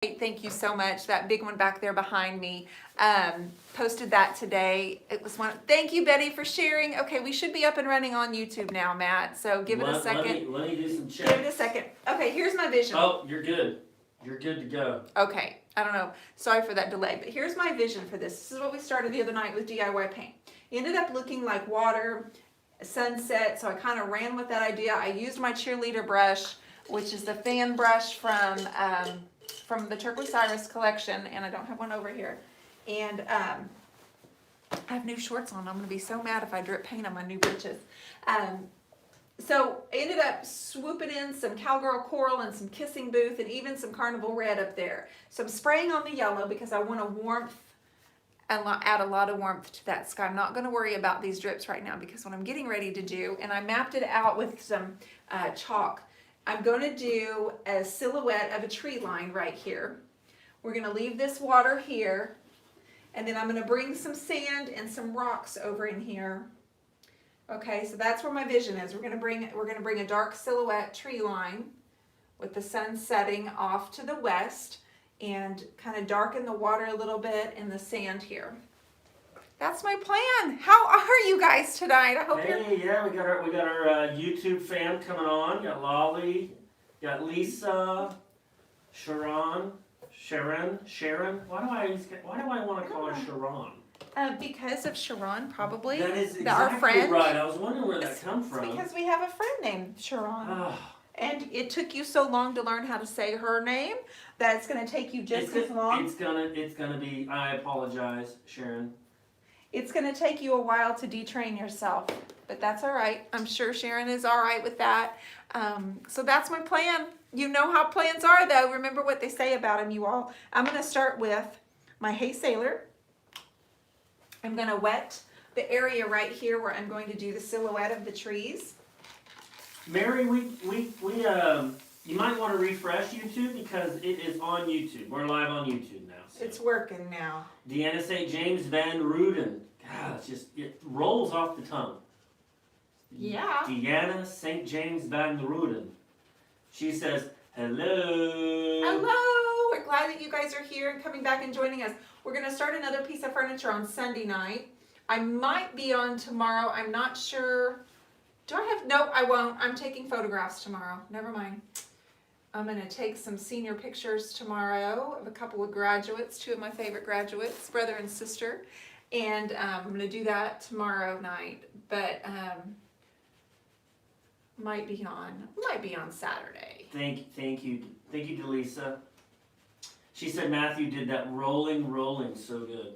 Thank you so much. That big one back there behind me. Posted that today. It was one. Thank you, Betty, for sharing. Okay, we should be up and running on YouTube now, Matt. So give it a second. Let me do some checks. Give it a second. Okay, here's my vision. Oh, you're good. You're good to go. Okay, I don't know. Sorry for that delay, but here's my vision for this. This is what we started the other night with DIY paint. It ended up looking like water, sunset, so I kind of ran with that idea. I used my cheerleader brush, which is the fan brush from the Turquoise Iris collection, and I don't have one over here. And I have new shorts on. I'm going to be so mad if I drip paint on my new britches. So I ended up swooping in some Cowgirl Coral and some Kissing Booth and even some Carnival Red up there. So I'm spraying on the yellow because I want a warmth and add a lot of warmth to that sky. I'm not going to worry about these drips right now because what I'm getting ready to do, and I mapped it out with some chalk, I'm going to do a silhouette of a tree line right here. We're going to leave this water here, and then I'm going to bring some sand and some rocks over in here. Okay, so that's where my vision is. We're going to bring a dark silhouette tree line with the sun setting off to the west and kind of darken the water a little bit in the sand here. That's my plan. How are you guys tonight? I hope you're. Yeah, we got our YouTube fam coming on. Got Lolly, got Lisa, Sharon. Why do I want to call her Sharon? Because of Sharon, probably. That is exactly our friend. Right. I was wondering where that come from. Because we have a friend named Sharon. And it took you so long to learn how to say her name that it's going to take you just as long. It's gonna be. I apologize, Sharon. It's going to take you a while to detrain yourself, but that's all right. I'm sure Sharon is all right with that. So that's my plan. You know how plans are, though. Remember what they say about them, you all. I'm going to start with my Hey Sailor. I'm going to wet the area right here where I'm going to do the silhouette of the trees. Mary, you might want to refresh YouTube because it is on YouTube. We're live on YouTube now. So. It's working now. Deanna St. James Van Ruden. God, it rolls off the tongue. Yeah. Deanna St. James Van Ruden. She says, hello. Hello. We're glad that you guys are here and coming back and joining us. We're going to start another piece of furniture on Sunday night. I might be on tomorrow. I'm not sure. No, I won't. I'm taking photographs tomorrow. Never mind. I'm going to take some senior pictures tomorrow of a couple of graduates, two of my favorite graduates, brother and sister. And I'm going to do that tomorrow night. But might be on Saturday. Thank you, Delisa. She said Matthew did that rolling so good.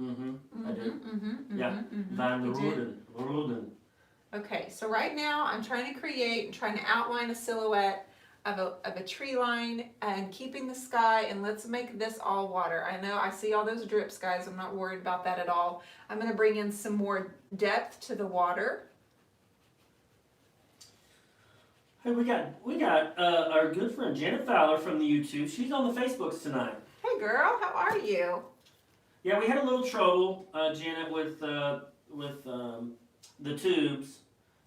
I did. Van Ruden. Okay, so right now I'm trying to outline a silhouette of a tree line and keeping the sky, and let's make this all water. I know I see all those drips, guys. I'm not worried about that at all. I'm going to bring in some more depth to the water. Hey, we got our good friend Janet Fowler from the YouTube. She's on the Facebooks tonight. Hey girl, how are you? Yeah, we had a little trouble, Janet, with the tubes.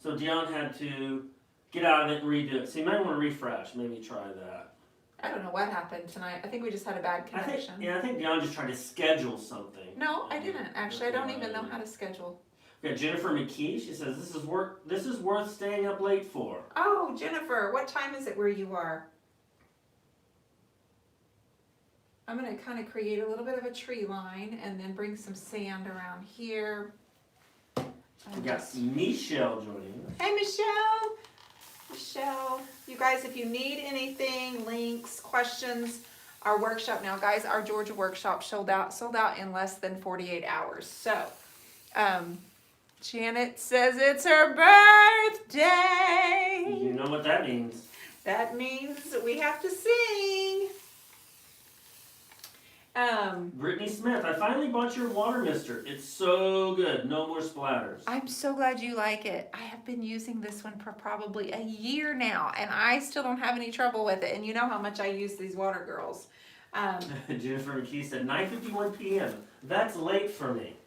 So Dionne had to get out of it and redo it. So you might want to refresh. Maybe try that. I don't know what happened tonight. I think we just had a bad connection. I think Dionne just tried to schedule something. No, I didn't. Actually, I don't even know how to schedule. We got Jennifer McKee. She says this is worth staying up late for. Oh, Jennifer, what time is it where you are? I'm going to kind of create a little bit of a tree line and then bring some sand around here. We got Michelle joining us. Hey, Michelle. Michelle, you guys, if you need anything, links, questions, our workshop now, guys, our Georgia workshop sold out in less than 48 hours. So, Janet says it's her birthday. You know what that means. That means we have to sing. Brittany Smith, I finally bought your water mister. It's so good. No more splatters. I'm so glad you like it. I have been using this one for probably a year now, and I still don't have any trouble with it. And you know how much I use these water girls. Jennifer McKee said 9:51 p.m. That's late for me.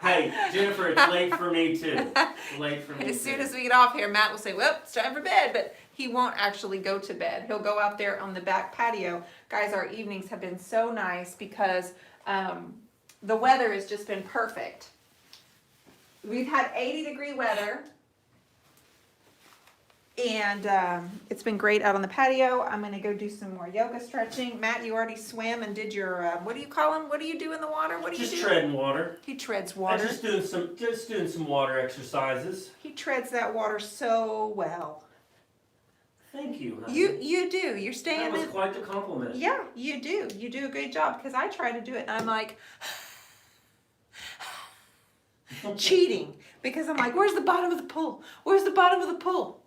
Hey, Jennifer, it's late for me too. It's late for me As soon as we get off here, Matt will say, well, it's time for bed. But he won't actually go to bed. He'll go out there on the back patio. Guys, our evenings have been so nice because the weather has just been perfect. We've had 80-degree weather. And it's been great out on the patio. I'm going to go do some more yoga stretching. Matt, you already swam and did your, what do you call them? What do you do in the water? What do you do? Just treading water. He treads water. Just doing some water exercises. He treads that water so well. Thank you, honey. You do. You're staying That was quite the compliment. Yeah, you do. You do a great job because I try to do it and I'm like cheating because I'm like, where's the bottom of the pool? Where's the bottom of the pool?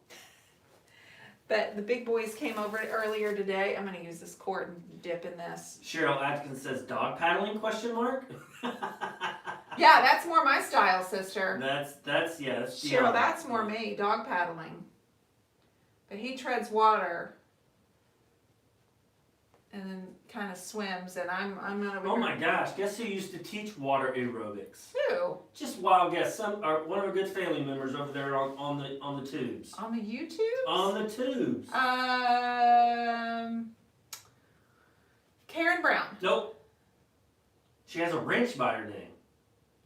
But the big boys came over earlier today. I'm going to use this cord and dip in this. Cheryl Atkins says dog paddling, question mark? Yeah, that's more my style, sister. That's Cheryl, that's more me, dog paddling. But he treads water and then kind of swims, and I'm not. Oh my gosh! Guess who used to teach water aerobics? Who? Just wild guess. One of our good family members over there on the tubes. On the YouTube? On the tubes. Karen Brown. Nope. She has a wrench by her name.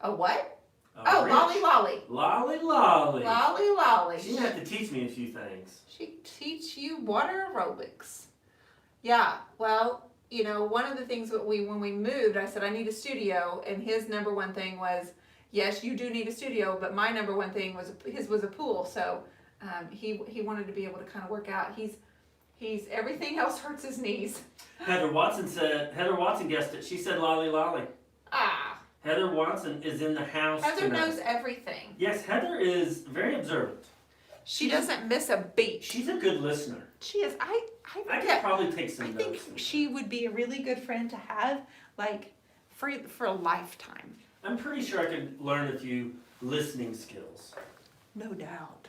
A what? A wrench. Lolly Lolly. Lolly Lolly. Lolly Lolly. She's gonna have to teach me a few things. She teach you water aerobics. Yeah, well, you know, one of the things that when we moved, I said I need a studio, and his number one thing was, yes, you do need a studio, but my number one thing was his was a pool. So he wanted to be able to kind of work out. He's everything else hurts his knees. Heather Watson guessed it. She said Lolly Lolly. Ah. Heather Watson is in the house Heather tonight. knows everything. Yes, Heather is very observant. She doesn't miss a beat. She's a good listener. She is. I could probably take some I notes. think she would be a really good friend to have, like, for a lifetime. I'm pretty sure I could learn a few listening skills. No doubt.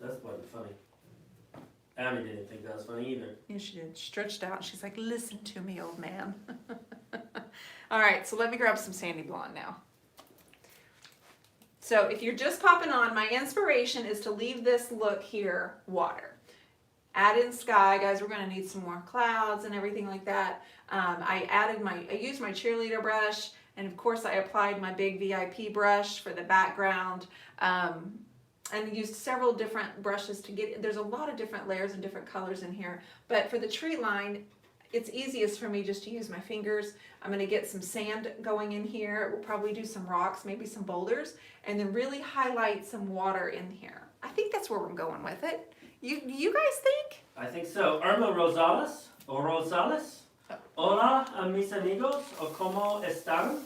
That's wasn't funny. Abby didn't think that was funny either. Yeah, she did. She stretched out. She's like, listen to me, old man. All right, so let me grab some Sandy Blonde now. So if you're just popping on, my inspiration is to leave this look here water. Add in sky, guys. We're going to need some more clouds and everything like that. I used my cheerleader brush, and of course I applied my big VIP brush for the background. And used several different brushes to get, there's a lot of different layers and different colors in here. But for the tree line, it's easiest for me just to use my fingers. I'm going to get some sand going in here. We'll probably do some rocks, maybe some boulders, and then really highlight some water in here. I think that's where we're going with it. You guys think? I think so. Irma Rosales, o Rosales. Hola, mis amigos, o como están?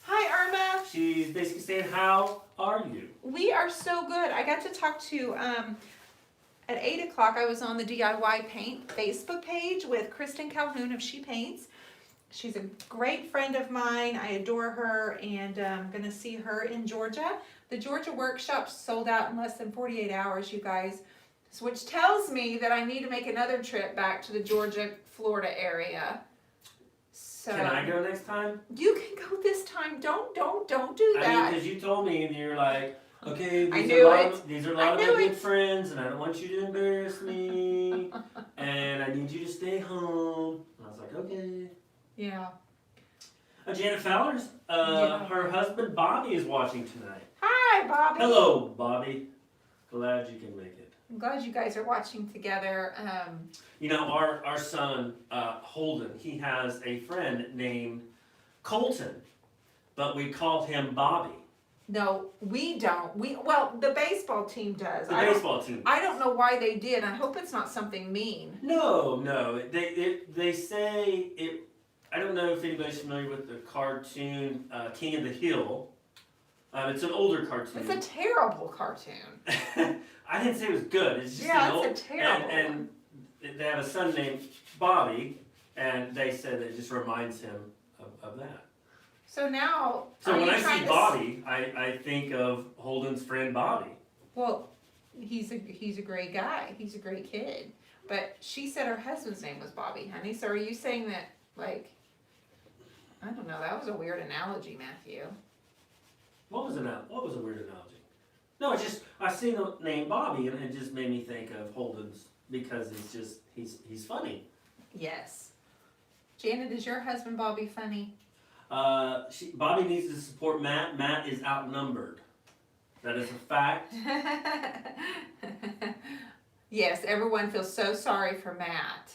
Hi, Irma. She's basically saying, how are you? We are so good. I got to talk to, at 8 o'clock, I was on the DIY Paint Facebook page with Kristen Calhoun of She Paints. She's a great friend of mine. I adore her, and I'm going to see her in Georgia. The Georgia workshop sold out in less than 48 hours, you guys, which tells me that I need to make another trip back to the Georgia, Florida area. So, can I go next time? You can go this time. Don't do that. I mean, because you told me, and you're like, okay, these are a lot of my good friends, and I don't want you to embarrass me, and I need you to stay home. And I was like, okay. Yeah. Janet Fowler's, her husband Bobby is watching tonight. Hi, Bobby. Hello, Bobby. Glad you can make it. I'm glad you guys are watching together. You know, our son, Holden, he has a friend named Colton, but we call him Bobby. No, we don't. Well, the baseball team does. The baseball team. I don't know why they did. I hope it's not something mean. No. They say it. I don't know if anybody's familiar with the cartoon King of the Hill. It's an older cartoon. It's a terrible cartoon. I didn't say it was good. It's just it's a terrible and they have a son named Bobby, and they said it just reminds him of that. So now, so when I see Bobby, I think of Holden's friend Bobby. Well, he's a great guy. He's a great kid. But she said her husband's name was Bobby, honey. So are you saying that, like, I don't know, that was a weird analogy, Matthew. What was a weird analogy? No, it's just I seen the name Bobby, and it just made me think of Holden's because he's funny. Yes. Janet, is your husband Bobby funny? Bobby needs to support Matt. Matt is outnumbered. That is a fact. Yes, everyone feels so sorry for Matt.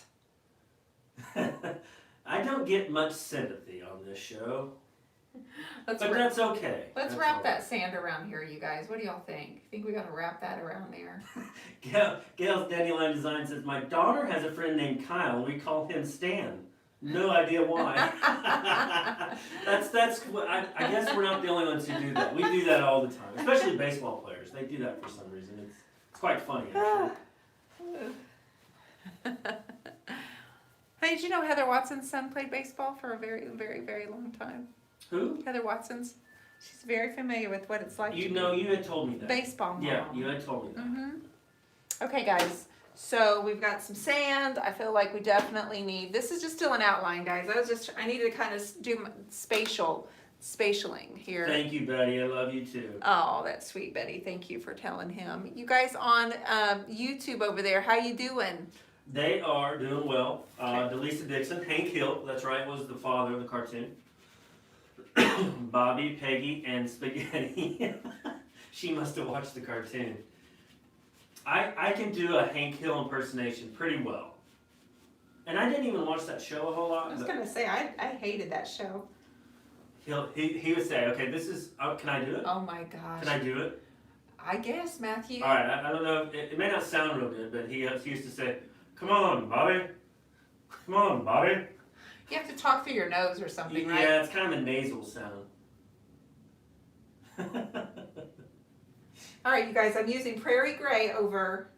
I don't get much sympathy on this show, Let's but that's okay. Let's That's wrap all that sand around here, you guys. What do y'all think? Think we gotta wrap that around there? Gail's Dandelion Design says, my daughter has a friend named Kyle, and we call him Stan. No idea why. I guess we're not the only ones who do that. We do that all the time, especially baseball players. They do that for some reason. It's quite funny, actually. Hey, did you know Heather Watson's son played baseball for a very, very, very long time? Who? Heather Watson's. She's very familiar with what it's like You to know, be you had told me that. baseball mom. Yeah, you had told me that. Mm-hmm. Okay, guys. So we've got some sand. I feel like we definitely need. This is just still an outline, guys. I need to kind of do spatialing here. Thank you, Betty. I love you too. Oh, that's sweet, Betty. Thank you for telling him. You guys on YouTube over there, how you doing? They are doing well. Delisa Dixon, Hank Hill, that's right, was the father of the cartoon. Bobby, Peggy, and Spaghetti. She must have watched the cartoon. I can do a Hank Hill impersonation pretty well. And I didn't even watch that show a whole lot. I was gonna say I hated that show. He would say, okay, this is, can I do it? Oh my gosh. Can I do it? I guess, Matthew. All right, I don't know, it may not sound real good, but he used to say, come on, Bobby. Come on, Bobby. You have to talk through your nose or something, right? Yeah, it's kind of a nasal sound. All right, you guys, I'm using Prairie Gray over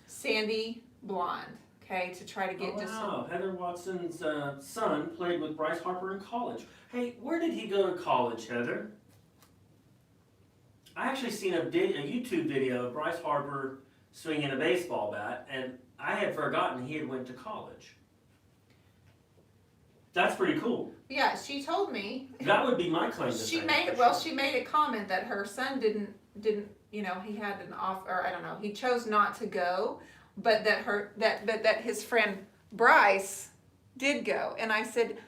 Sandy Blonde, okay, to try to get just some. Wow, Heather Watson's son played with Bryce Harper in college. Hey, where did he go to college, Heather? I actually seen a YouTube video of Bryce Harper swinging a baseball bat, and I had forgotten he had went to college. That's pretty cool. Yeah, she told me. That would be my claim to She fame, made for well. sure. She made a comment that her son didn't. You know, he had an off, or I don't know. He chose not to go, but that his friend Bryce did go. And I said,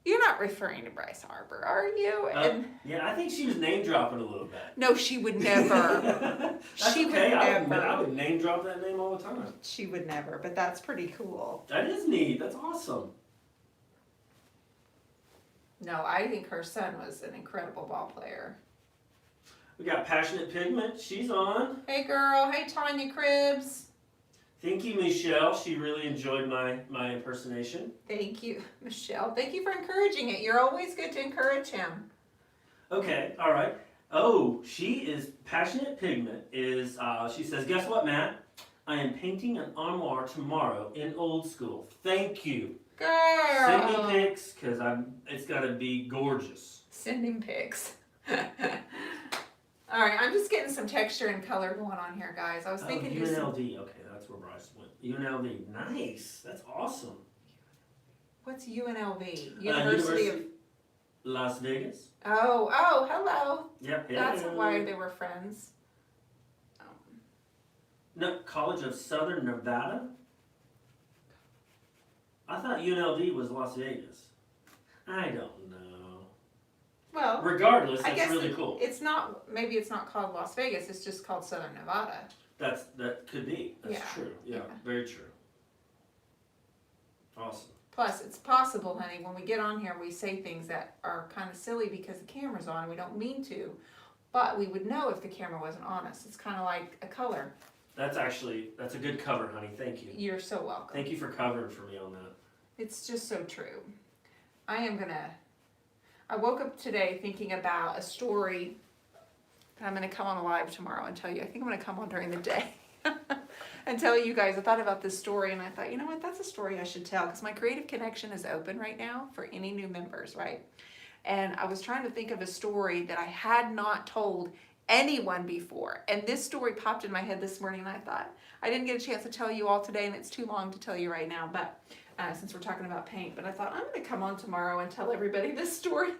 "You're not referring to Bryce Harper, are you?" And yeah, I think she was name dropping a little bit. no, she would never. That's She okay. would I never. would name drop that name all the time. She would never. But that's pretty cool. That is neat. That's awesome. No, I think her son was an incredible ball player. We got Passionate Pigment. She's on. Hey, girl. Hey, Tanya Cribs. Thank you, Michelle. She really enjoyed my impersonation. Thank you, Michelle. Thank you for encouraging it. You're always good to encourage him. Okay, all right. Oh, she is Passionate Pigment. She says, guess what, Matt? I am painting an armoire tomorrow in old school. Thank you. Girl. Send me pics because it's got to be gorgeous. Send him pics. All right, I'm just getting some texture and color going on here, guys. I was thinking UNLV. Okay, that's where Bryce went. UNLV. Nice. That's awesome. What's UNLV? University of Las Vegas. Oh, hello. Yep. That's why they were friends. No, College of Southern Nevada. I thought UNLV was Las Vegas. I don't know. Well, regardless, I it's guess really cool. It's not. Maybe it's not called Las Vegas. It's just called Southern Nevada. That could be. That's true. Yeah, very true. Awesome. Plus, it's possible, honey, when we get on here, we say things that are kind of silly because the camera's on and we don't mean to. But we would know if the camera wasn't on us. It's kind of like a color. That's a good cover, honey. Thank you. You're so welcome. Thank you for covering for me on that. It's just so true. I woke up today thinking about a story that I'm gonna come on live tomorrow and tell you. I think I'm gonna come on during the day and tell you guys. I thought about this story and I thought, you know what, that's a story I should tell because my Creative Connection is open right now for any new members, right? And I was trying to think of a story that I had not told anyone before. And this story popped in my head this morning and I thought, I didn't get a chance to tell you all today and it's too long to tell you right now, but since we're talking about paint, but I thought I'm going to come on tomorrow and tell everybody this story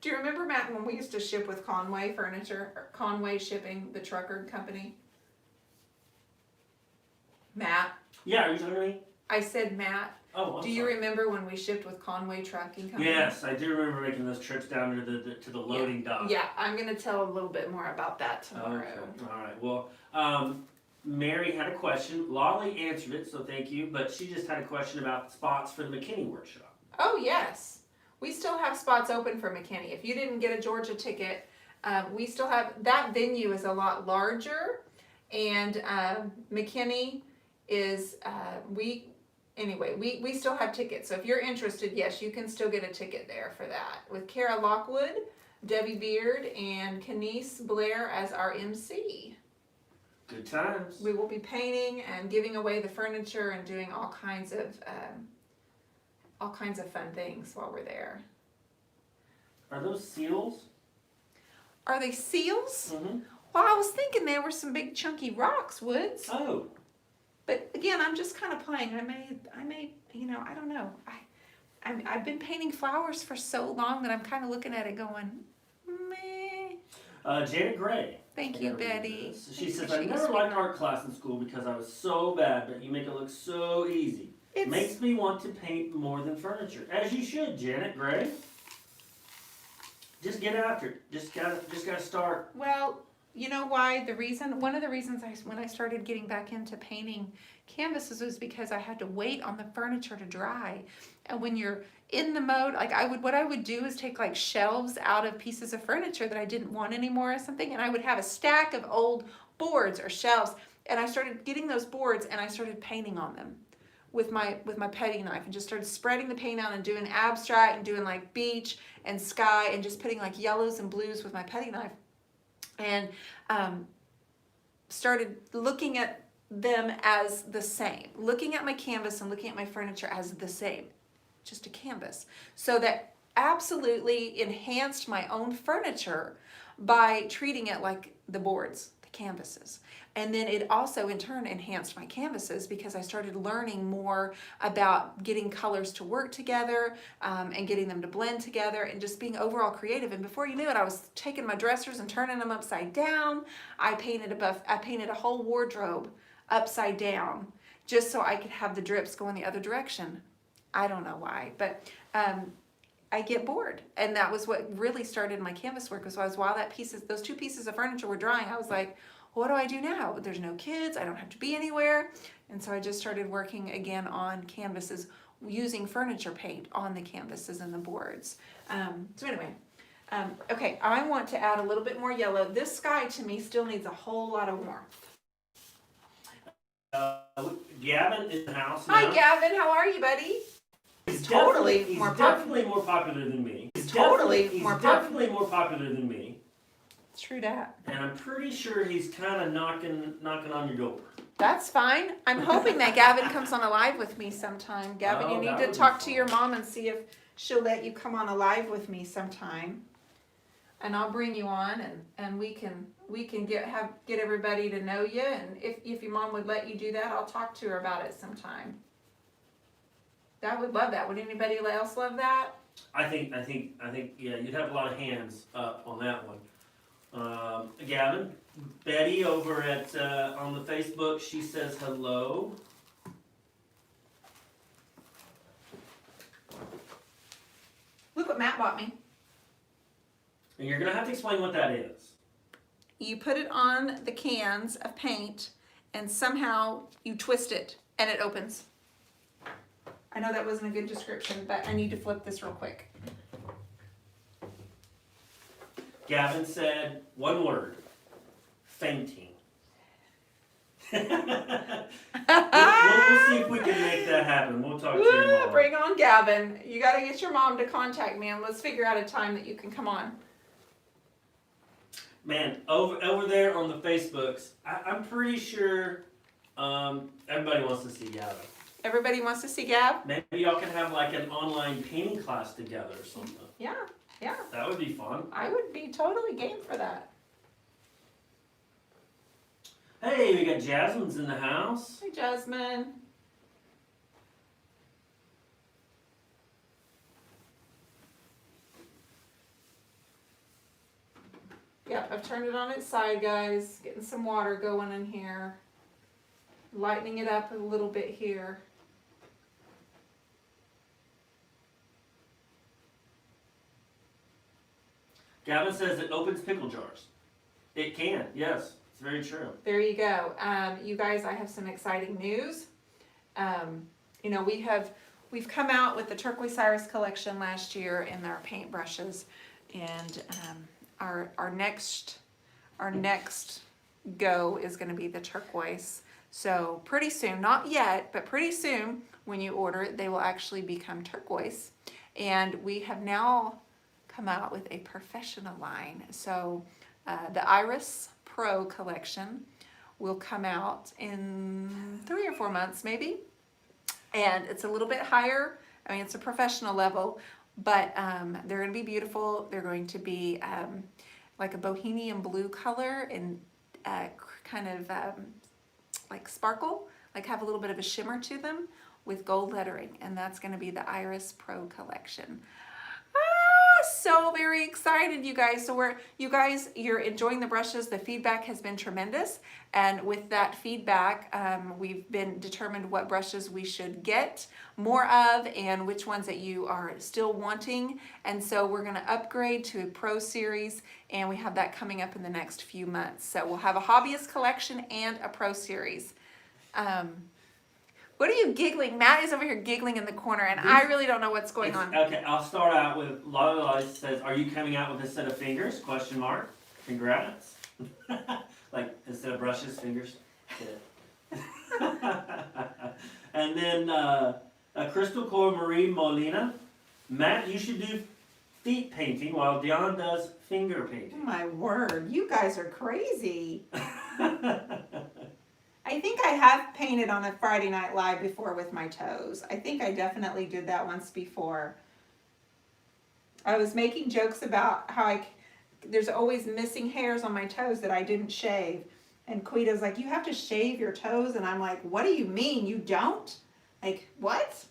Do you remember, Matt, when we used to ship with Conway Furniture, or Conway Shipping, the trucker company? Matt, Yeah, are you talking to me? I said Matt. Oh, I'm Do you sorry. remember when we shipped with Conway Trucking Company? Yes, I do remember making those trips down to the loading dock. Yeah, I'm going to tell a little bit more about that tomorrow. Okay, all right. Well, Mary had a question. Lolly answered it, so thank you. But she just had a question about spots for the McKinney workshop. Oh, yes. We still have spots open for McKinney. If you didn't get a Georgia ticket, we still have, that venue is a lot larger, and McKinney is, we still have tickets. So if you're interested, yes, you can still get a ticket there for that. With Kara Lockwood, Debbie Beard, and Kenise Blair as our MC. Good times. We will be painting and giving away the furniture and doing all kinds of fun things while we're there. Are those seals? Are they seals? Mm-hmm. Well, I was thinking there were some big chunky rocks, Woods. Oh. But again, I'm just kind of playing. I may, I don't know. I've been painting flowers for so long that I'm kind of looking at it going, meh. Janet Gray. Thank you, Betty. She says, I never liked art class in school because I was so bad, but you make it look so easy. It makes me want to paint more than furniture. As you should, Janet Gray. Just get after it. Just gotta start. Well, you know why? One of the reasons when I started getting back into painting canvases was because I had to wait on the furniture to dry. And when you're in the mode, what I would do is take like shelves out of pieces of furniture that I didn't want anymore or something, and I would have a stack of old boards or shelves, and I started getting those boards and I started painting on them with my petty knife, and just started spreading the paint out and doing abstract and doing like beach and sky and just putting like yellows and blues with my petty knife. And started looking at them as the same, looking at my canvas and looking at my furniture as the same, just a canvas. So that absolutely enhanced my own furniture by treating it like the boards, the canvases. And then it also in turn enhanced my canvases because I started learning more about getting colors to work together and getting them to blend together and just being overall creative. And before you knew it, I was taking my dressers and turning them upside down. I painted a whole wardrobe upside down just so I could have the drips going the other direction. I don't know why, but I get bored. And that was what really started my canvas work, was while those two pieces of furniture were drying, I was like, what do I do now? There's no kids, I don't have to be anywhere. And so I just started working again on canvases, using furniture paint on the canvases and the boards. So anyway, okay, I want to add a little bit more yellow. This sky to me still needs a whole lot of warmth. Gavin is in the house now. Hi Gavin, how are you, buddy? He's definitely more popular than me. He's definitely more popular than me. True that. And I'm pretty sure he's kind of knocking on your door. That's fine. I'm hoping that Gavin comes on a live with me sometime. Gavin, you need to talk to your mom and see if she'll let you come on a live with me sometime. And I'll bring you on, and we can get everybody to know you. And if your mom would let you do that, I'll talk to her about it sometime. I would love that. Would anybody else love that? I think, yeah, you'd have a lot of hands up on that one. Gavin, Betty over at on the Facebook, she says hello. Look what Matt bought me. And you're gonna have to explain what that is. You put it on the cans of paint, and somehow you twist it, and it opens. I know that wasn't a good description, but I need to flip this real quick. Gavin said one word: fainting. we'll see if we can make that happen. We'll talk to your mom. Bring on Gavin. You got to get your mom to contact me, and let's figure out a time that you can come on. Man, over there on the Facebooks, I'm pretty sure everybody wants to see Gavin. Everybody wants to see Gab? Maybe y'all can have like an online painting class together or something. Yeah. That would be fun. I would be totally game for that. Hey, we got Jasmine's in the house. Hey, Jasmine. I've turned it on its side, guys. Getting some water going in here. Lightening it up a little bit here. Gavin says it opens pickle jars. It can, yes. It's very true. There you go. You guys, I have some exciting news. You know, we've come out with the Turquoise Iris collection last year in our paintbrushes, and our next go is going to be the turquoise. So pretty soon, not yet, but pretty soon, when you order it, they will actually become turquoise. And we have now come out with a professional line. So the Iris Pro collection will come out in 3 or 4 months maybe, and it's a little bit higher. I mean, it's a professional level, but they're going to be beautiful. They're going to be like a bohemian blue color and kind of like sparkle, like have a little bit of a shimmer to them with gold lettering, and that's going to be the Iris Pro collection. So very excited, you guys. So you're enjoying the brushes. The feedback has been tremendous, and with that feedback, we've been determined what brushes we should get more of and which ones that you are still wanting. And so we're going to upgrade to a Pro Series, and we have that coming up in the next few months. So we'll have a hobbyist collection and a Pro Series. What are you giggling? Matt is over here giggling in the corner, and I really don't know what's going on. Okay, I'll start out with Lala says, "Are you coming out with a set of fingers?" Question mark. Congrats. Like instead of brushes, fingers. Yeah. And then Crystal Core Marie Molina. Matt, you should do feet painting while Dionne does finger Oh painting. my word, you guys are crazy. I think I have painted on a Friday Night Live before with my toes. I think I definitely did that once before. I was making jokes about how there's always missing hairs on my toes that I didn't shave. And Quita's like, you have to shave your toes? And I'm like, what do you mean, you don't? Like, what?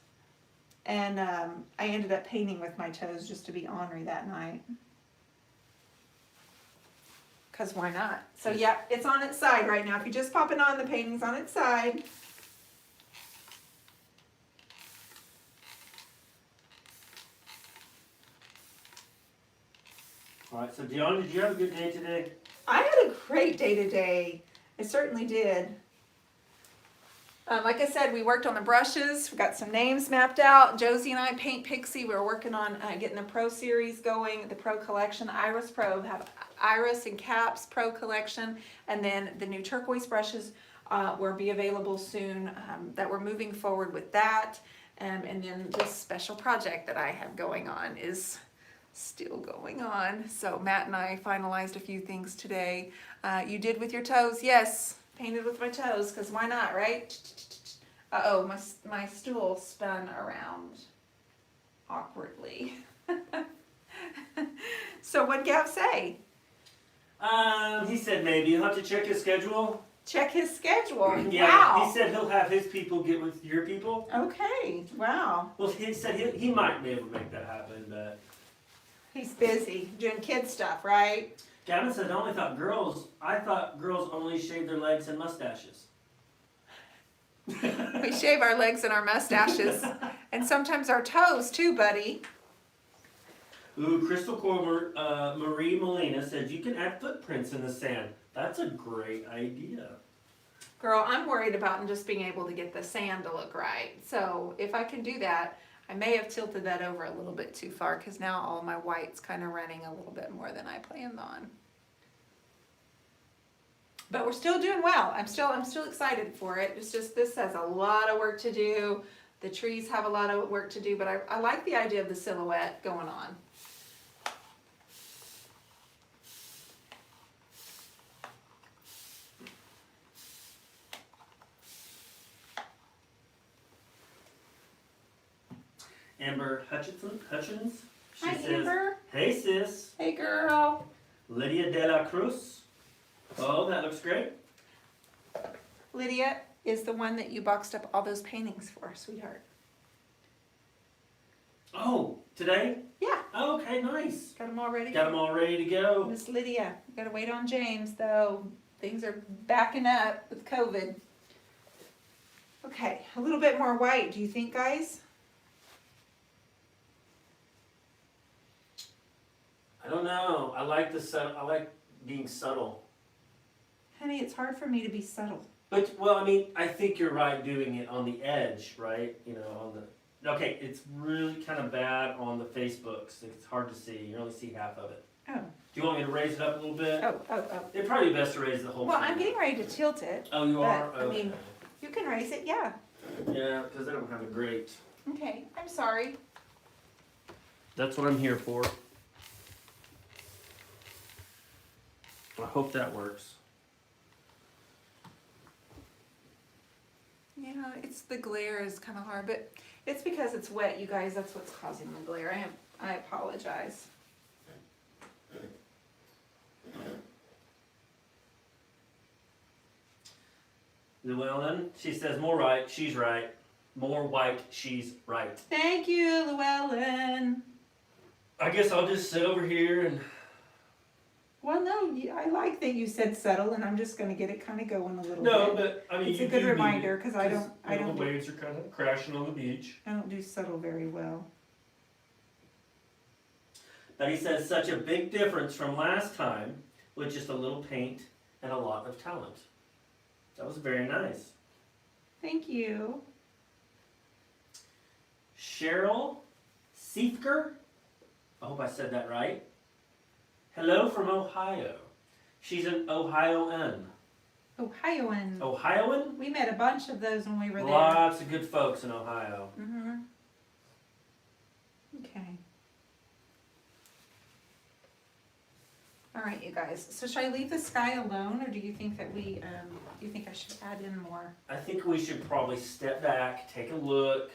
And I ended up painting with my toes just to be ornery that night. Because why not? So yeah, it's on its side right now. If you're just popping on, the painting's on its side. Alright, so Dionne, did you have a good day today? I had a great day today. I certainly did. Like I said, we worked on the brushes. We got some names mapped out. Josie and I, Paint Pixie, we were working on getting the Pro Series going, the Pro Collection, Iris Pro, have Iris and Caps Pro Collection, and then the new turquoise brushes will be available soon, that we're moving forward with that. And then this special project that I have going on is still going on. So Matt and I finalized a few things today. You did with your toes? Yes. Painted with my toes, because why not, right? Uh-oh, my stool spun around awkwardly. So what'd Gav say? He said maybe. You'll have to check his schedule. Check his schedule. Yeah, Wow. he said he'll have his people get with your people. Okay, wow. Well, he said he might be able to make that happen, but... He's busy doing kid stuff, right? Gavin said, I thought girls only shave their legs and mustaches. We shave our legs and our mustaches, and sometimes our toes too, buddy. Ooh, Crystal Core Marie Molina said, you can add footprints in the sand. That's a great idea. Girl, I'm worried about just being able to get the sand to look right. So if I can do that, I may have tilted that over a little bit too far, because now all my white's kind of running a little bit more than I planned on. But we're still doing well. I'm still excited for it. It's just this has a lot of work to do. The trees have a lot of work to do, but I like the idea of the silhouette going on. Amber Hutchins. She Hi, says, Amber. hey sis. Hey, girl. Lydia de la Cruz. Oh, that looks great. Lydia is the one that you boxed up all those paintings for, sweetheart. Oh, today? Yeah. Okay, nice. Got them all ready. Got them all ready to go. Miss Lydia, gotta wait on James though. Things are backing up with COVID. Okay, a little bit more white, do you think, guys? I don't know. I like I like being subtle. Honey, it's hard for me to be subtle. But, well, I mean, I think you're right doing it on the edge, right? You know, on the, okay, it's really kind of bad on the Facebooks. It's hard to see. You only see half of it. Oh. Do you want me to raise it up a little bit? Oh. It'd probably be best to raise the whole Well, thing. I'm getting ready to tilt it. Oh, you but, are? I mean, you can raise it, yeah. Yeah, because I don't have a great. Okay, I'm sorry. That's what I'm here for. I hope that works. Yeah, it's the glare is kind of hard, but it's because it's wet, you guys. That's what's causing the glare. I apologize. Llewellyn, she says more right, she's right. More white, she's right. Thank you, Llewellyn. I guess I'll just sit over here and. Well, no, I like that you said settle, and I'm just going to get it kind of going a little No, bit. but I mean, It's you a good do need reminder it, because I don't the waves are kind of crashing on the beach. I don't do subtle very well. But he says such a big difference from last time with just a little paint and a lot of talent. That was very nice. Thank you. Cheryl Siefker, I hope I said that right. Hello from Ohio. She's an Ohioan. Ohioan. Ohioan? We met a bunch of those when we were there. Lots of good folks in Ohio. Mm-hmm. Okay. All right, you guys. So should I leave the sky alone, or do you think that do you think I should add in more? I think we should probably step back, take a look.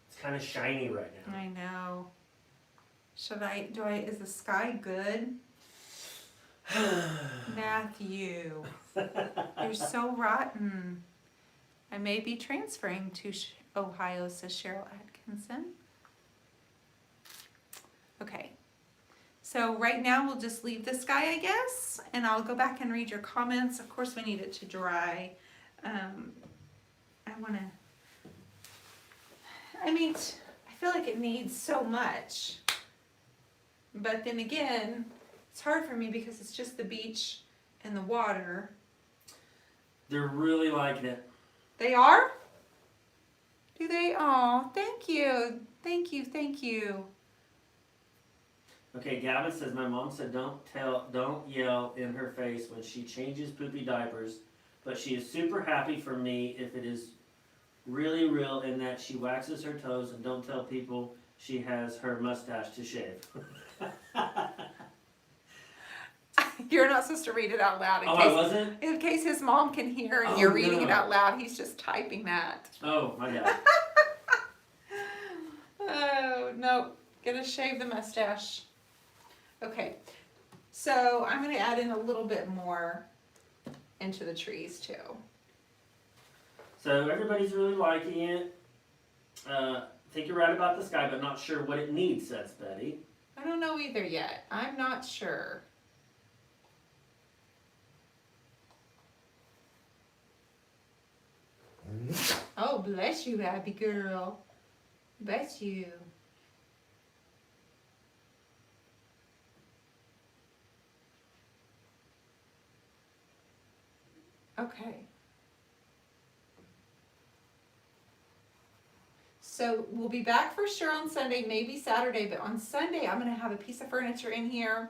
It's kind of shiny right now. I know. Is the sky good? Matthew, you're so rotten. I may be transferring to Ohio, says Cheryl Atkinson. Okay. So right now we'll just leave the sky, I guess, and I'll go back and read your comments. Of course, we need it to dry. I feel like it needs so much. But then again, it's hard for me because it's just the beach and the water. They're really liking it. They are? Do they? Oh, thank you. Thank you, thank you. Okay, Gavin says my mom said don't yell in her face when she changes poopy diapers, but she is super happy for me if it is really real in that she waxes her toes and don't tell people she has her mustache to shave. You're not supposed to read it out loud I wasn't? in case his mom can hear and Oh, you're reading no. it out loud. He's just typing that. Oh, my God. Oh, no. Gonna shave the mustache. Okay. So I'm gonna add in a little bit more into the trees too. So everybody's really liking it. I think you're right about the sky, but not sure what it needs, says Betty. I don't know either yet. I'm not sure. Oh, bless you, Abby girl. Bless you. Okay. So we'll be back for sure on Sunday, maybe Saturday, but on Sunday I'm going to have a piece of furniture in here.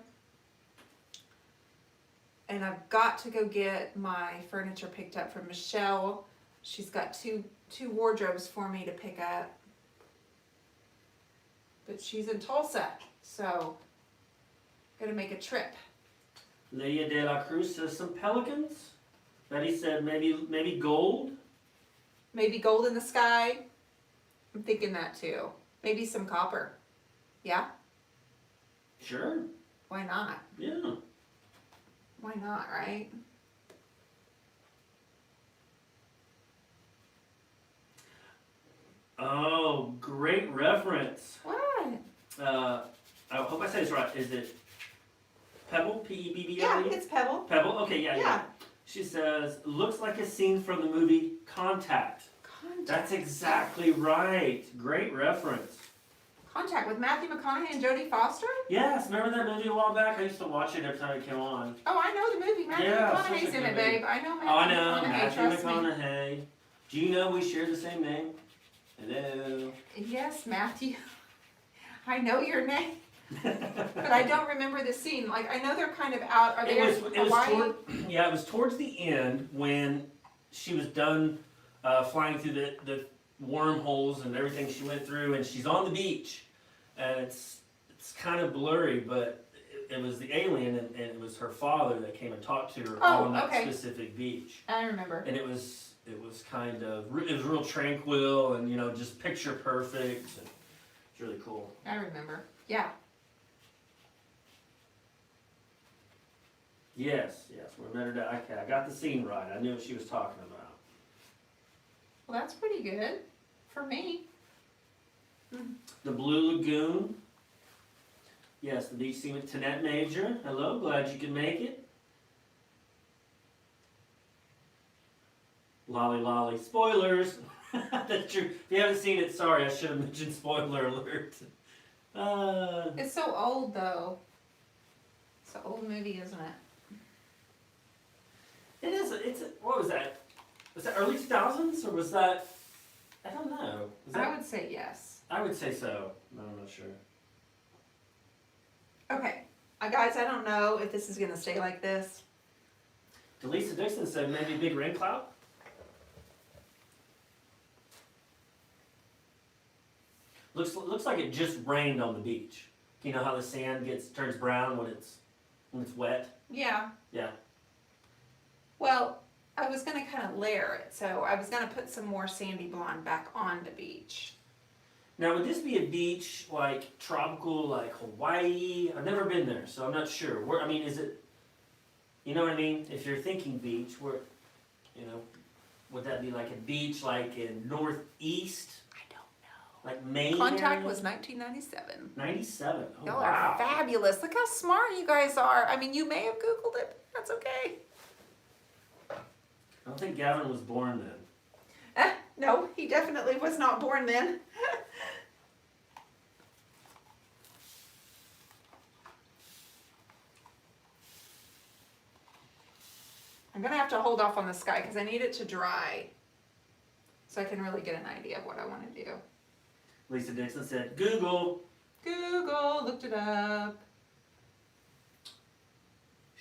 And I've got to go get my furniture picked up from Michelle. She's got two wardrobes for me to pick up. But she's in Tulsa, so gotta make a trip. Lydia de la Cruz says some pelicans. Betty said maybe gold. Maybe gold in the sky. I'm thinking that too. Maybe some copper. Yeah? Sure. Why not? Yeah. Why not, right? Oh, great reference. What? I hope I say this right. Is it Pebble? P-E-B-B-L-E? Yeah, it's Pebble. Pebble? Okay, yeah. She says, looks like a scene from the movie Contact. That's exactly right. Great reference. Contact with Matthew McConaughey and Jodie Foster? Yes, remember that movie a while back? I used to watch it every time it came on. Oh, I know the movie. Matthew McConaughey's in it, babe. I know Matthew McConaughey. Matthew Trust me. McConaughey. Do you know we share the same name? Hello. Yes, Matthew. I know your name. But I don't remember the scene. Like, I know they're kind of out. Are they in Hawaii? It was towards the end when she was done flying through the wormholes and everything she went through, and she's on the beach, and it's kind of blurry, but it was the alien, and it was her father that came and talked to her on that specific beach. I remember. And it was kind of, it was real tranquil, and just picture perfect, and it's really cool. I remember. Yeah. Yes, we met her down. Okay, I got the scene right. I knew what she was talking about. Well, that's pretty good for me. The Blue Lagoon. Yes, the beach scene with Tanette Major. Hello, glad you could make it. Lolly Lolly. Spoilers! That's true. If you haven't seen it, sorry, I should have mentioned spoiler alert. It's so old, though. It's an old movie, isn't it? It is. What was that? Was that early 2000s, or was that? I don't know. I would say yes. I would say so. No, I'm not sure. Okay, guys, I don't know if this is gonna stay like this. Delisa Dixon said maybe big rain cloud. Looks like it just rained on the beach. You know how the sand turns brown when it's wet? Yeah. Yeah. Well, I was gonna kind of layer it, so I was gonna put some more sandy blonde back on the beach. Now, would this be a beach like tropical, like Hawaii? I've never been there, so I'm not sure. Is it? You know what I mean? If you're thinking beach, would that be like a beach like in northeast? Like Maine? Contact was 1997. 97. Oh, Y'all wow. are fabulous. Look how smart you guys are. I mean, you may have Googled it, but that's okay. I don't think Gavin was born then. No, he definitely was not born then. I'm going to have to hold off on the sky because I need it to dry so I can really get an idea of what I want to do. Lisa Dixon said, Google. Google, looked it up.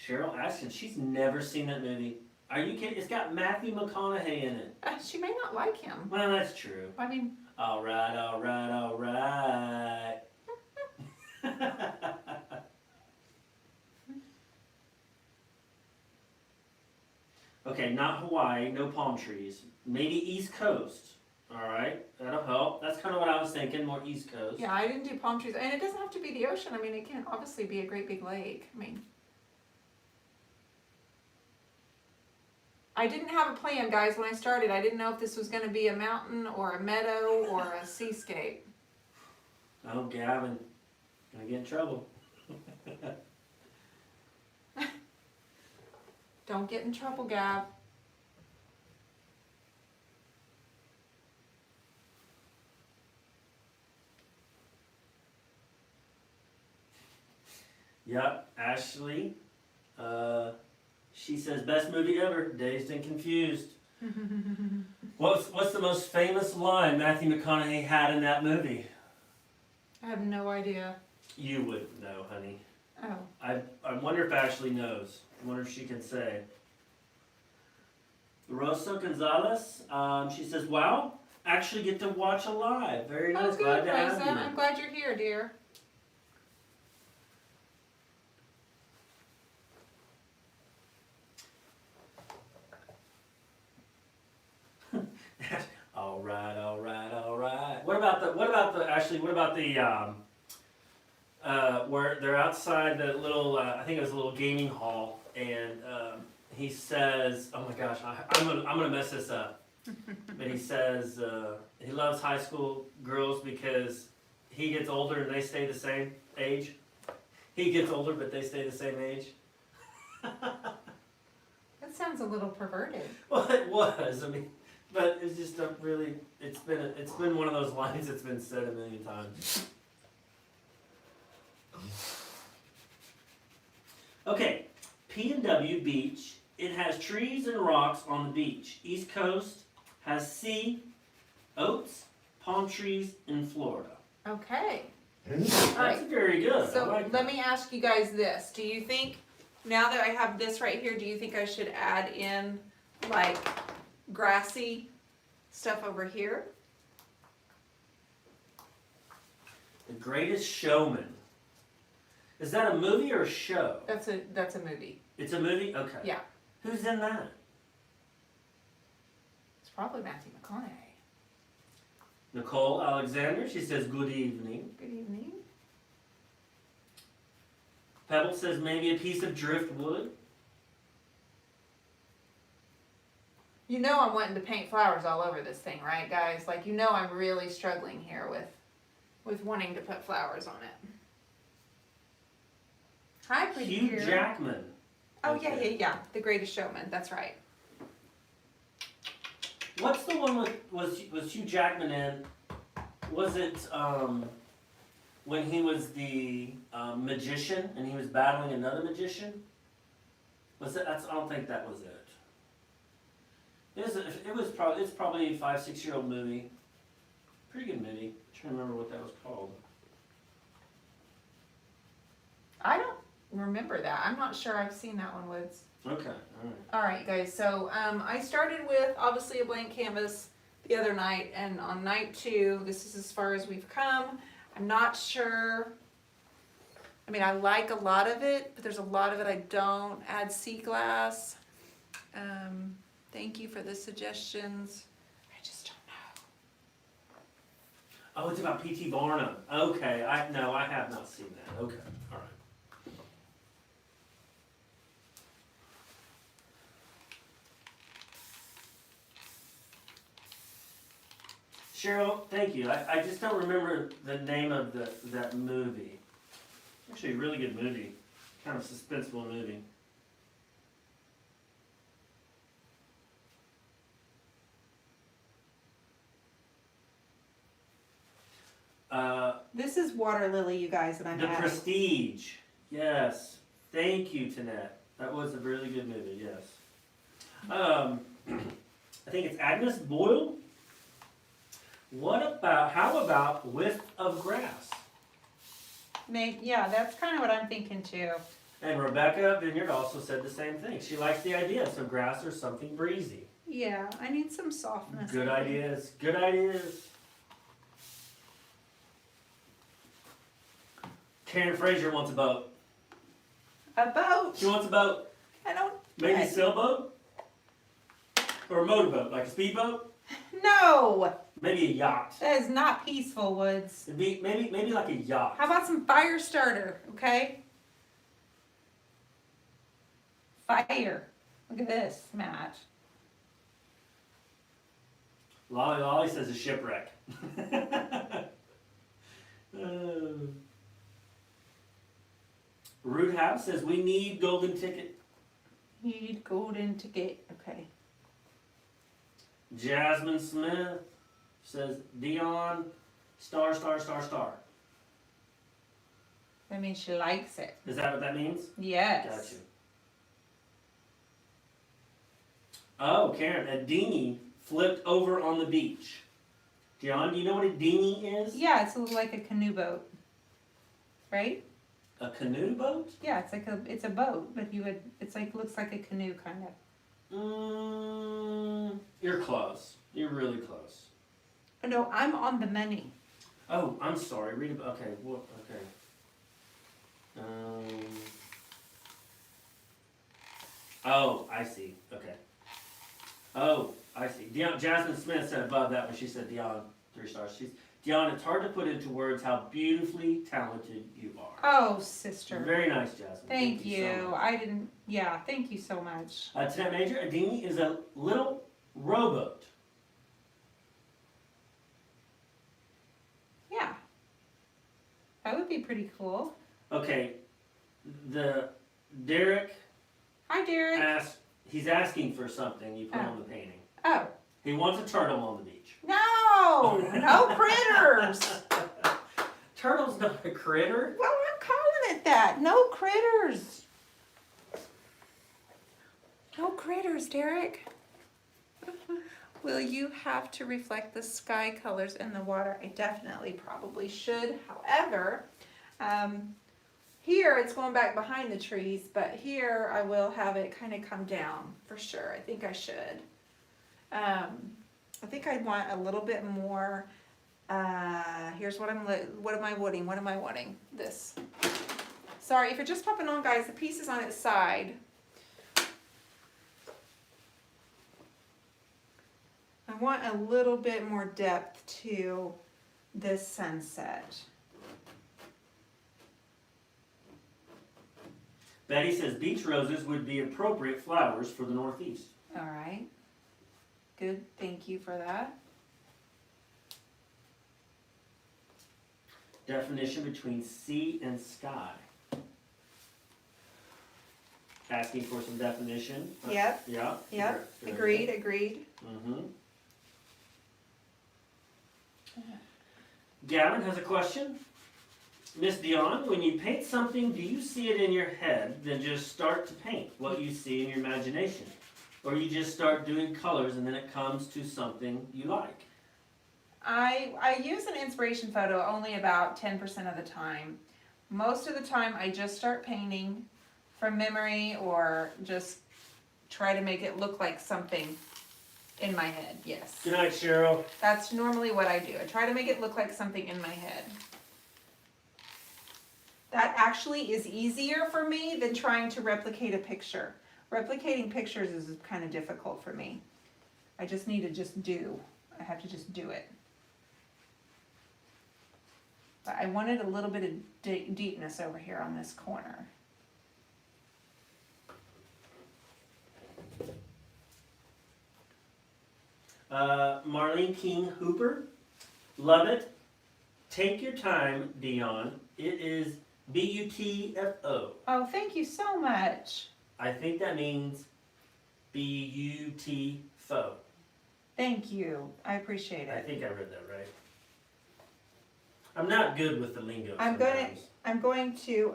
Cheryl Ashton, she's never seen that movie. Are you kidding? It's got Matthew McConaughey in it. She may not like him. Well, that's true. I mean... All right. Okay, not Hawaii, no palm trees. Maybe East Coast. All right, that'll help. That's kind of what I was thinking, more East Coast. Yeah, I didn't do palm trees. And it doesn't have to be the ocean. I mean, it can obviously be a great big lake. I mean... I didn't have a plan, guys, when I started. I didn't know if this was going to be a mountain or a meadow or a seascape. Oh, Gavin. Gonna get in trouble. Don't get in trouble, Gav. Yep, Ashley. She says, best movie ever, Dazed and Confused. What's the most famous line Matthew McConaughey had in that movie? I have no idea. You wouldn't know, honey. Oh. I wonder if Ashley knows. I wonder if she can say. Rosa Gonzalez, she says, wow, actually get to watch alive. Very nice. Oh, good, glad to have Rosa. you. I'm glad you're here, dear. All right. What about the where they're outside the little, I think it was a little gaming hall, and he says, oh my gosh, I'm gonna mess this up. But he says he loves high school girls because he gets older and they stay the same age. He gets older, but they stay the same age. That sounds a little perverted. Well, it was. I mean, but it's just a really. It's been one of those lines that's been said a million times. Okay, P&W Beach. It has trees and rocks on the beach. East Coast has sea, oats, palm trees in Florida. Okay. That's right. very good. So I like let that. me ask you guys this. Do you think, now that I have this right here, do you think I should add in like grassy stuff over here? The Greatest Showman. Is that a movie or a show? That's a movie. It's a movie? Okay. Yeah. Who's in that? It's probably Matthew McConaughey. Nicole Alexander. She says, good evening. Good evening. Pebble says, maybe a piece of driftwood. You know I'm wanting to paint flowers all over this thing, right, guys? Like, you know I'm really struggling here with wanting to put flowers on it. Hi, pretty Hugh girl. Jackman. Oh, Okay. yeah. The Greatest Showman. That's right. What's the one was Hugh Jackman in? Was it when he was the magician and he was battling another magician? Was it? I don't think that was it. It's probably a 5-6-year-old movie. Pretty good movie. I'm trying to remember what that was called. I don't remember that. I'm not sure I've seen that one, Woods. Okay, alright. All right, guys. So I started with obviously a blank canvas the other night, and on night 2, this is as far as we've come. I'm not sure. I mean, I like a lot of it, but there's a lot of it I don't. Add sea glass. Thank you for the suggestions. I just don't know. Oh, it's about P.T. Barnum. Okay, I have not seen that. Okay, alright. Cheryl, thank you. I just don't remember the name of that movie. Actually, a really good movie. Kind of suspenseful movie. This is Water Lily, you guys, that I'm The adding. Prestige. Yes. Thank you, Tanette. That was a really good movie, yes. I think it's Agnes Boyle. How about Width of Grass? Yeah, that's kind of what I'm thinking too. And Rebecca Vineyard also said the same thing. She likes the idea of some grass or something breezy. Yeah, I need some softness. Good ideas. Good ideas. Karen Fraser wants a boat. A boat. She wants a boat. I don't. Maybe a sailboat? Or a motorboat, like a speedboat? No, Maybe a yacht. that is not peaceful, Woods. It'd be maybe like a yacht. How about some fire starter? Okay. Fire. Look at this, Matt. Lolly says a shipwreck. Rude House says we need golden ticket. Need golden ticket. Okay. Jasmine Smith says Dionne, star. That means she likes it. Is that what that means? Yes. Gotcha. Oh, Karen, a dinghy flipped over on the beach. Dionne, do you know what a dinghy is? Yeah, it's like a canoe boat. Right? A canoe boat? Yeah, it's a boat, but looks like a canoe kind of. You're close. You're really close. No, I'm on the money. Oh, I'm sorry. Read about. Okay. What? Okay. Oh, I see. Okay. Oh, I see. Jasmine Smith said above that when she said Dionne, 3 stars. Dionne, it's hard to put into words how beautifully talented you are. Oh, sister. Very nice, Jasmine. Thank so you. much. Thank you so much. Ted Major, a dinghy is a little rowboat. Yeah. That would be pretty cool. Okay, Derek Hi, Derek. he's asking for something you put Oh. on the painting. Oh, He wants a turtle on the beach. no, no critters. Turtle's not a critter. Well, I'm calling it that. No critters. No critters, Derek. Will you have to reflect the sky colors in the water? I definitely probably should. However, here it's going back behind the trees, but here I will have it kind of come down for sure. I think I should. I think I want a little bit more. Here's what what am I wanting? What am I wanting? This. Sorry, if you're just popping on, guys, the piece is on its side. I want a little bit more depth to this sunset. Betty says beach roses would be appropriate flowers for the Northeast. All right. Good, thank you for that. Definition between sea and sky. Asking for some definition. Yep. Yeah. Yep, Very agreed, good. agreed. Mm-hmm. Gavin has a question. Miss Dionne, when you paint something, do you see it in your head, then just start to paint what you see in your imagination? Or you just start doing colors and then it comes to something you like? I use an inspiration photo only about 10% of the time. Most of the time I just start painting from memory or just try to make it look like something in my head, yes. Good night, Cheryl. That's normally what I do. I try to make it look like something in my head. That actually is easier for me than trying to replicate a picture. Replicating pictures is kind of difficult for me. I just need to just do. I have to just do it. But I wanted a little bit of deepness over here on this corner. Marlene King Hooper, love it. Take your time, Dionne. It is B-U-T-F-O. Oh, thank you so much. I think that means B-U-T-F-O. Thank you. I appreciate I it. think I read that right. I'm not good with the lingo I'm sometimes. going to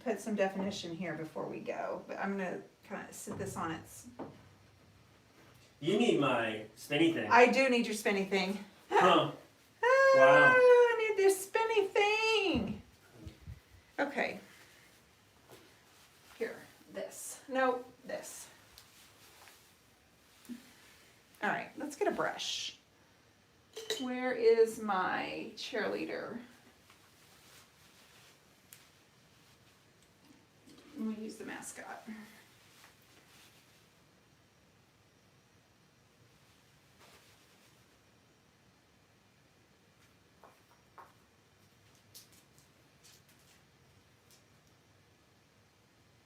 put some definition here before we go, but I'm gonna kind of sit this on its. You need my spinny thing. I do need your spinny thing. Huh. Ah, Wow. I need this spinny thing. Okay. Here, this. No, this. All right, let's get a brush. Where is my cheerleader? I'm gonna use the mascot.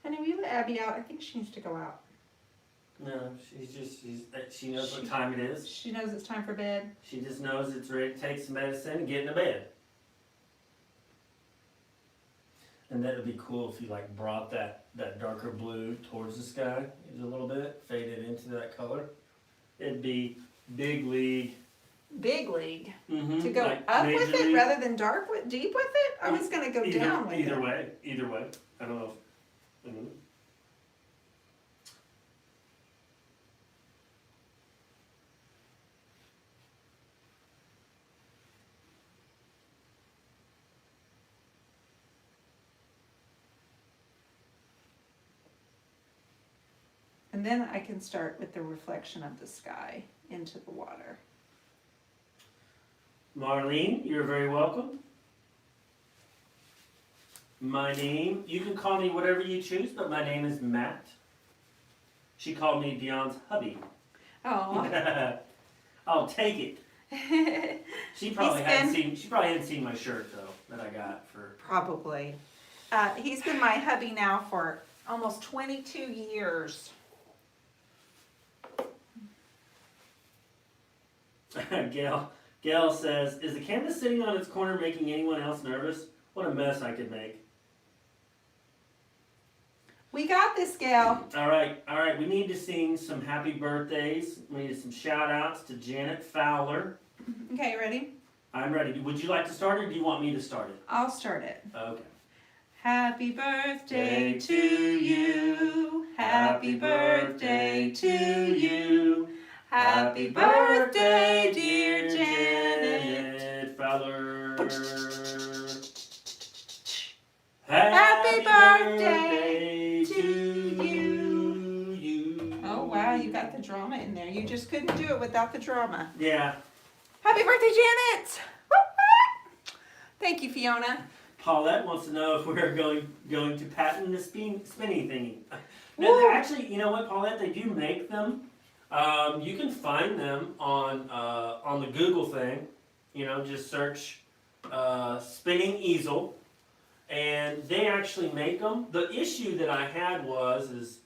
Honey, will you let Abby out? I think she needs to go out. No, she knows what time it is. She knows it's time for bed. She just knows it's ready to take some medicine and get into bed. And that would be cool if you like brought that darker blue towards the sky a little bit, faded into that color. It'd be big league. Big league. Mm-hmm. To go like up major with it league. rather than deep with it? I was gonna go down with either it. way. Either way. I don't know. And then I can start with the reflection of the sky into the water. Marlene, you're very welcome. My name, you can call me whatever you choose, but my name is Matt. She called me Dionne's hubby. Oh. I'll take it. She probably hadn't seen my shirt though that I got for. Probably. He's been my hubby now for almost 22 years. Gail says, is the canvas sitting on its corner making anyone else nervous? What a mess I could make. We got this, gal. All right. We need to sing some happy birthdays. We need some shout outs to Janet Fowler. Okay, you ready? I'm ready. Would you like to start it, or do you want me to start it? I'll start it. Okay. Happy birthday to you. Happy birthday to you. Happy birthday, dear Janet. Fowler. Happy birthday to you. Oh wow, you got the drama in there. You just couldn't do it without the drama. Yeah. Happy birthday, Janet! Thank you, Fiona. Paulette wants to know if we're going to patent the spinny thingy. Woo. No, actually, you know what, Paulette? They do make them. You can find them on the Google thing. You know, just search spinning easel, and they actually make them. The issue that I had is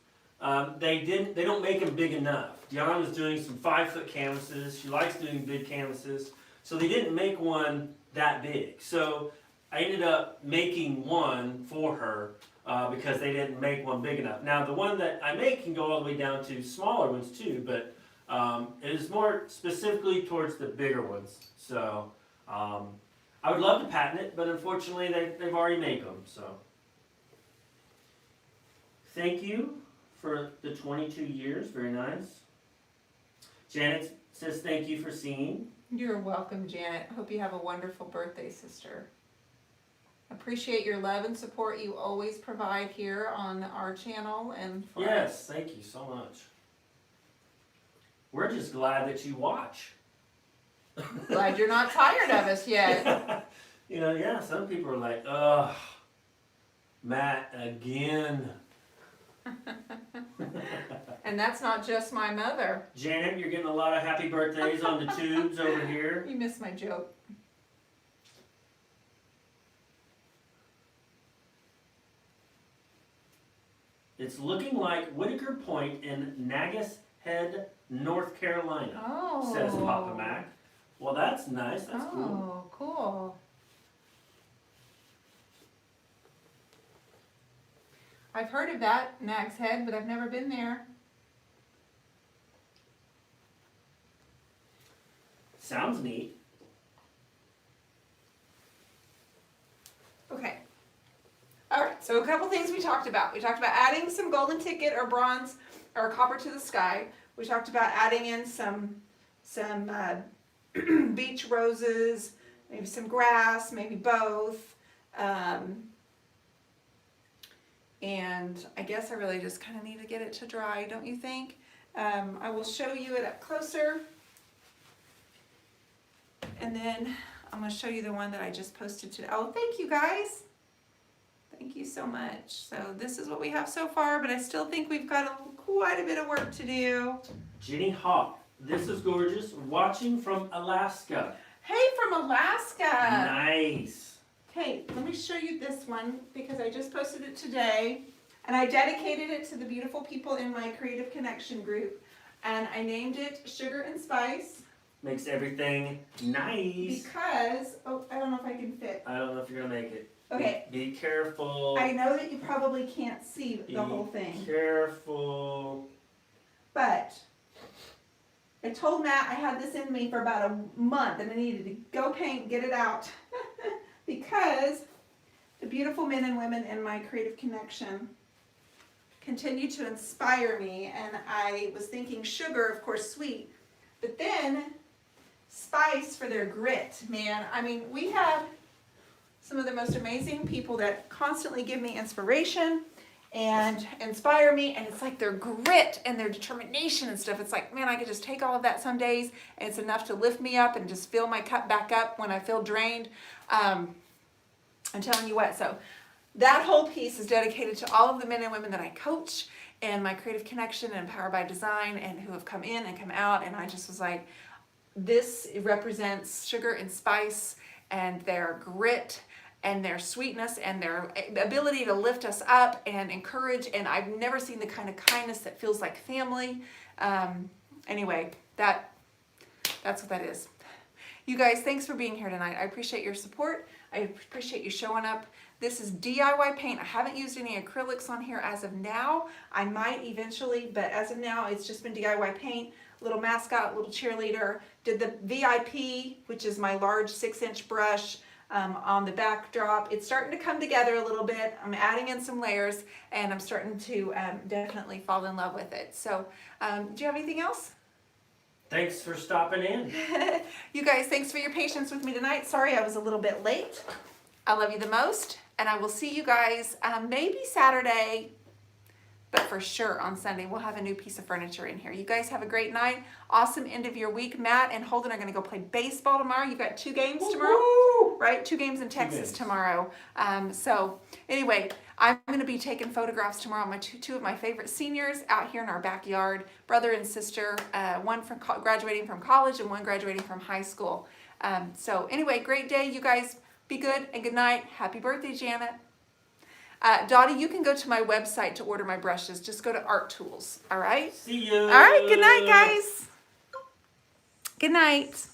they don't make them big enough. Dionne was doing some 5-foot canvases. She likes doing big canvases, so they didn't make one that big. So I ended up making one for her because they didn't make one big enough. Now the one that I make can go all the way down to smaller ones too, but it is more specifically towards the bigger ones. So I would love to patent it, but unfortunately they've already made them. So thank you for the 22 years, very nice. Janet says thank you for singing. You're welcome, Janet. Hope you have a wonderful birthday, sister. Appreciate your love and support you always provide here on our channel and for Yes, us. thank you so much. We're just glad that you watch. Glad you're not tired of us yet. You know, yeah, some people are like, ugh, Matt again. And that's not just my mother. Janet, you're getting a lot of happy birthdays on the tubes over here. You missed my joke. It's looking like Whitaker Point in Nagus Head, North Carolina, Oh. says Papa Mac. Well, that's nice. That's cool. Oh, cool. I've heard of that, Nag's Head, but I've never been there. Sounds neat. Okay. All right, so a couple things we talked about. We talked about adding some golden ticket or bronze or copper to the sky. We talked about adding in some beach roses, maybe some grass, maybe both. And I guess I really just kind of need to get it to dry, don't you think? I will show you it up closer. And then I'm going to show you the one that I just posted today. Oh, thank you guys. Thank you so much. So this is what we have so far, but I still think we've got quite a bit of work to do. Jenny Hawk, this is gorgeous. Watching from Alaska. Hey, from Alaska. Nice. Okay, let me show you this one because I just posted it today. And I dedicated it to the beautiful people in my Creative Connection group. And I named it Sugar and Spice. Makes everything nice. Because, oh, I don't know if I can fit. I don't know if you're going to make it. Okay. Be careful. I know that you probably can't see the whole thing. Be careful. But I told Matt I had this in me for about a month and I needed to go paint, get it out. Because the beautiful men and women in my Creative Connection continue to inspire me. And I was thinking sugar, of course, sweet. But then spice for their grit, man. I mean, we have some of the most amazing people that constantly give me inspiration and inspire me, and it's like their grit and their determination and stuff. It's like, man, I could just take all of that some days and it's enough to lift me up and just fill my cup back up when I feel drained. I'm telling you what, so that whole piece is dedicated to all of the men and women that I coach and my Creative Connection and Power by Design and who have come in and come out, and I just was like, this represents sugar and spice and their grit and their sweetness and their ability to lift us up and encourage, and I've never seen the kind of kindness that feels like family. Anyway, that's what that is. You guys, thanks for being here tonight. I appreciate your support. I appreciate you showing up. This is DIY paint. I haven't used any acrylics on here as of now. I might eventually, but as of now, it's just been DIY paint. Little mascot, little cheerleader. Did the VIP, which is my large 6-inch brush, on the backdrop. It's starting to come together a little bit. I'm adding in some layers, and I'm starting to definitely fall in love with it. So, do you have anything else? Thanks for stopping in. You guys, thanks for your patience with me tonight. Sorry I was a little bit late. I love you the most, and I will see you guys maybe Saturday, but for sure on Sunday. We'll have a new piece of furniture in here. You guys have a great night. Awesome end of your week. Matt and Holden are going to go play baseball tomorrow. You've got 2 games tomorrow, right? 2 games in Texas tomorrow. So anyway, I'm going to be taking photographs tomorrow of my two of my favorite seniors out here in our backyard, brother and sister, one from graduating from college and one graduating from high school. So anyway, great day. You guys be good and good night. Happy birthday, Janet. Dottie, you can go to my website to order my brushes. Just go to Art Tools. All right? See you. All right. Good night, guys. Good night.